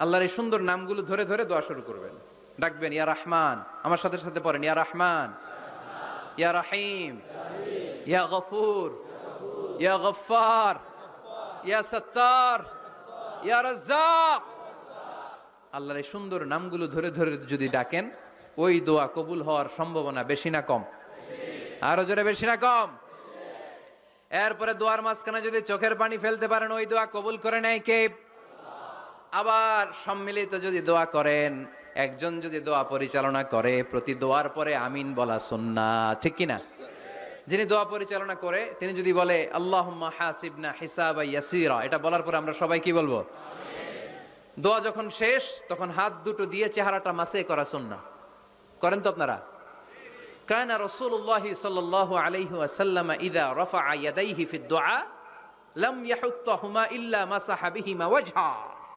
আল্লাহর এই সুন্দর নামগুলো ধরে ধরে দোয়া শুরু করবেন, ডাকবেন ইয়া রহমান, আমার সাথে সাথে পড়েন ইয়া রহমান, ইয়া রহিম, ইয়া গফুর, ইয়া গফফার, ইয়া সত্তার, ইয়া রাজ্জাক। আল্লাহর এই সুন্দর নামগুলো ধরে ধরে যদি ডাকেন, ওই দোয়া কবুল হওয়ার সম্ভাবনা বেশি না কম? আরো জোরে, বেশি না কম? এরপরে দোয়ার মাঝখানে যদি চোখের পানি ফেলতে পারেন, ওই দোয়া কবুল করে নেয় কে? আবার সম্মিলিত যদি দোয়া করেন, একজন যদি দোয়া পরিচালনা করে, প্রতি দোয়ার পরে আমিন বলা সুন্নাহ, ঠিক কিনা? যিনি দোয়া পরিচালনা করে তিনি যদি বলে আল্লাহুম্মা হাসিবনা হিসাবান ইয়াসীরা, এটা বলার পরে আমরা সবাই কি বলবো? দোয়া যখন শেষ তখন হাত দুটো দিয়ে চেহারাটা মাসে করা সুন্নাহ। করেন তো আপনারা? কানা রাসূলুল্লাহ সাল্লাল্লাহু আলাইহি ওয়াসাল্লাম ইযা রাফা ইয়াদাইহি ফিদ দুআ লাম ইয়াহুত্তাহুমা ইল্লা মাসাহা বিহিমা ওয়াজহা।